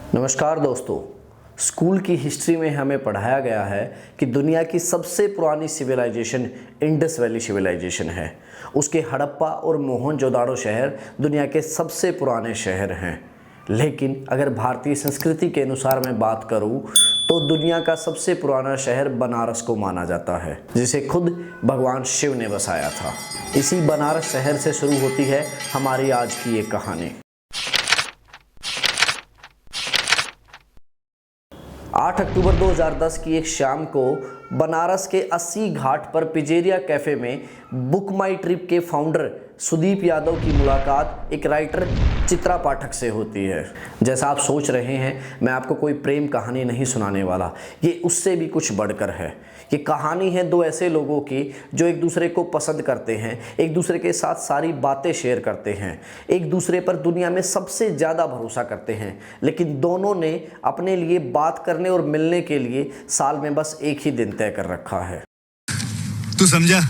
नमस्कार दोस्तों। स्कूल की हिस्ट्री में हमें पढ़ाया गया है कि दुनिया की सबसे पुरानी सिविलाइजेशन इंडस वैली सिविलाइजेशन है। उसके हड़प्पा और मोहनजोदाड़ो शहर दुनिया के सबसे पुराने शहर हैं। लेकिन अगर भारतीय संस्कृति के अनुसार मैं बात करूं तो दुनिया का सबसे पुराना शहर बनारस को माना जाता है, जिसे खुद भगवान शिव ने बसाया था। इसी बनारस शहर से शुरू होती है हमारी आज की ये कहानी। 8 अक्टूबर 2010 की एक शाम को बनारस के 80 घाट पर पिजेरिया कैफ़े में बुक माई ट्रिप के फाउंडर सुदीप यादव की मुलाकात एक राइटर चित्रा पाठक से होती है। जैसा आप सोच रहे हैं, मैं आपको कोई प्रेम कहानी नहीं सुनाने वाला, ये उससे भी कुछ बढ़कर है। ये कहानी है दो ऐसे लोगों की जो एक दूसरे को पसंद करते हैं, एक दूसरे के साथ सारी बातें शेयर करते हैं, एक दूसरे पर दुनिया में सबसे ज़्यादा भरोसा करते हैं, लेकिन दोनों ने अपने लिए बात करने और मिलने के लिए साल में बस एक ही दिन तय कर रखा है। तू समझा?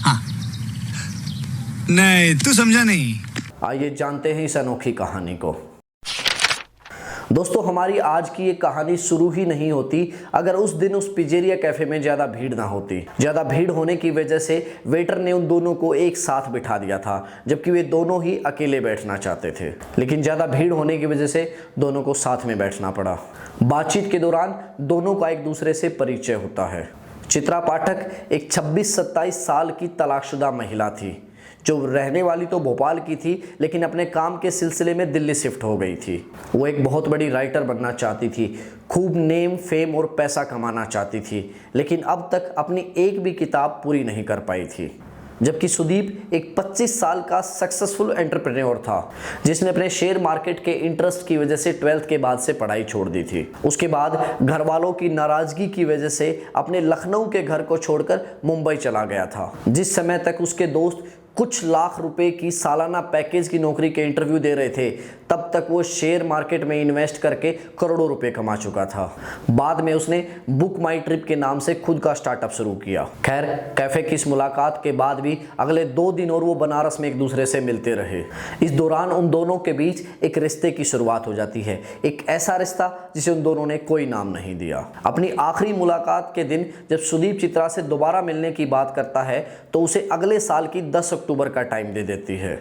हाँ। नहीं, तू समझा नहीं। आइए जानते हैं इस अनोखी कहानी को। दोस्तों, हमारी आज की ये कहानी शुरू ही नहीं होती अगर उस दिन उस पिजेरिया कैफे में ज़्यादा भीड़ ना होती। ज़्यादा भीड़ होने की वजह से वेटर ने उन दोनों को एक साथ बिठा दिया था, जबकि वे दोनों ही अकेले बैठना चाहते थे। लेकिन ज़्यादा भीड़ होने की वजह से दोनों को साथ में बैठना पड़ा। बातचीत के दौरान दोनों का एक दूसरे से परिचय होता है। चित्रा पाठक एक 26-27 साल की तलाकशुदा महिला थी, जो रहने वाली तो भोपाल की थी, लेकिन अपने काम के सिलसिले में दिल्ली शिफ्ट हो गई थी। वो एक बहुत बड़ी राइटर बनना चाहती थी, खूब नेम फेम और पैसा कमाना चाहती थी, लेकिन अब तक अपनी एक भी किताब पूरी नहीं कर पाई थी। जबकि सुदीप एक 25 साल का सक्सेसफुल एंटरप्रेन्योर था, जिसने अपने शेयर मार्केट के इंटरेस्ट की वजह से 12th के बाद से पढ़ाई छोड़ दी थी। उसके बाद घर वालों की नाराज़गी की वजह से अपने लखनऊ के घर को छोड़कर मुंबई चला गया था। जिस समय तक उसके दोस्त कुछ लाख रुपए की सालाना पैकेज की नौकरी के इंटरव्यू दे रहे थे, तब तक वो शेयर मार्केट में इन्वेस्ट करके करोड़ों रुपए कमा चुका था। बाद में उसने बुक माई ट्रिप के नाम से खुद का स्टार्टअप शुरू किया। खैर, कैफे की इस मुलाकात के बाद भी अगले 2 दिन और वो बनारस में एक दूसरे से मिलते रहे। इस दौरान उन दोनों के बीच एक रिश्ते की शुरुआत हो जाती है, एक ऐसा रिश्ता जिसे उन दोनों ने कोई नाम नहीं दिया। अपनी आखिरी मुलाकात के दिन जब सुदीप चित्रा से दोबारा मिलने की बात करता है तो उसे अगले साल की 10 अक्टूबर का टाइम दे देती है।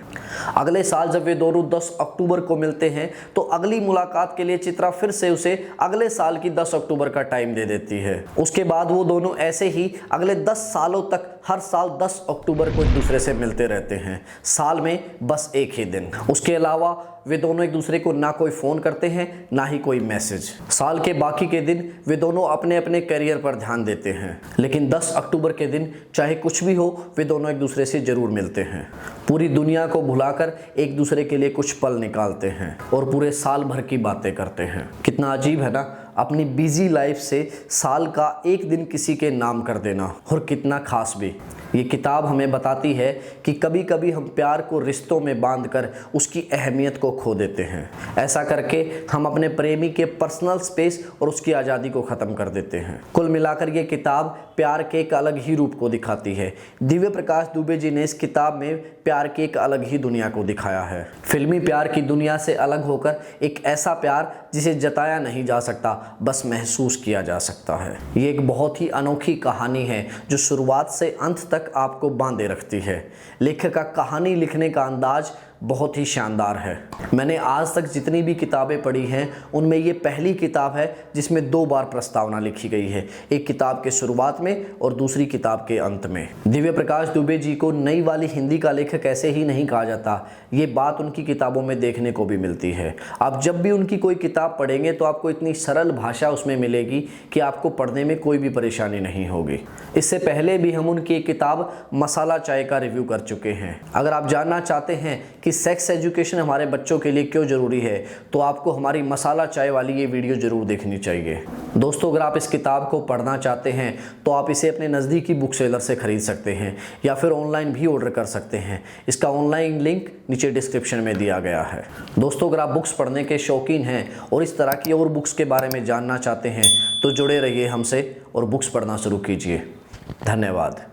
अगले साल जब वे दोनों 10 अक्टूबर को मिलते हैं तो अगली मुलाकात के लिए चित्रा फिर से उसे अगले साल की 10 अक्टूबर का टाइम दे देती है। उसके बाद वो दोनों ऐसे ही अगले 10 सालों तक हर साल 10 अक्टूबर को एक दूसरे से मिलते रहते हैं, साल में बस एक ही दिन। उसके अलावा वे दोनों एक दूसरे को ना कोई फ़ोन करते हैं, ना ही कोई मैसेज। साल के बाकी के दिन वे दोनों अपने अपने करियर पर ध्यान देते हैं, लेकिन 10 अक्टूबर के दिन चाहे कुछ भी हो, वे दोनों एक दूसरे से ज़रूर मिलते हैं। पूरी दुनिया को भुलाकर एक दूसरे के लिए कुछ पल निकालते हैं और पूरे साल भर की बातें करते हैं। कितना अजीब है ना, अपनी बिजी लाइफ से साल का एक दिन किसी के नाम कर देना, और कितना खास भी। ये किताब हमें बताती है कि कभी कभी हम प्यार को रिश्तों में बांधकर उसकी अहमियत को खो देते हैं। ऐसा करके हम अपने प्रेमी के पर्सनल स्पेस और उसकी आज़ादी को ख़त्म कर देते हैं। कुल मिलाकर ये किताब प्यार के एक अलग ही रूप को दिखाती है। दिव्य प्रकाश दुबे जी ने इस किताब में प्यार की एक अलग ही दुनिया को दिखाया है। फिल्मी प्यार की दुनिया से अलग होकर एक ऐसा प्यार जिसे जताया नहीं जा सकता, बस महसूस किया जा सकता है। ये एक बहुत ही अनोखी कहानी है जो शुरुआत से अंत तक आपको बांधे रखती है। लेखक का कहानी लिखने का अंदाज बहुत ही शानदार है। मैंने आज तक जितनी भी किताबें पढ़ी हैं, उनमें ये पहली किताब है जिसमें 2 बार प्रस्तावना लिखी गई है, एक किताब के शुरुआत में और दूसरी किताब के अंत में। दिव्य प्रकाश दुबे जी को नई वाली हिंदी का लेखक ऐसे ही नहीं कहा जाता, ये बात उनकी किताबों में देखने को भी मिलती है। आप जब भी उनकी कोई किताब पढ़ेंगे तो आपको इतनी सरल भाषा उसमें मिलेगी कि आपको पढ़ने में कोई भी परेशानी नहीं होगी। इससे पहले भी हम उनकी एक किताब मसाला चाय का रिव्यू कर चुके हैं। अगर आप जानना चाहते हैं कि सेक्स एजुकेशन हमारे बच्चों के लिए क्यों ज़रूरी है, तो आपको हमारी मसाला चाय वाली ये वीडियो ज़रूर देखनी चाहिए। दोस्तों, अगर आप इस किताब को पढ़ना चाहते हैं तो आप इसे अपने नज़दीकी बुक सेलर से ख़रीद सकते हैं या फिर ऑनलाइन भी ऑर्डर कर सकते हैं। इसका ऑनलाइन लिंक नीचे डिस्क्रिप्शन में दिया गया है। दोस्तों, अगर आप बुक्स पढ़ने के शौकीन हैं और इस तरह की और बुक्स के बारे में जानना चाहते हैं तो जुड़े रहिए हमसे और बुक्स पढ़ना शुरू कीजिए। धन्यवाद।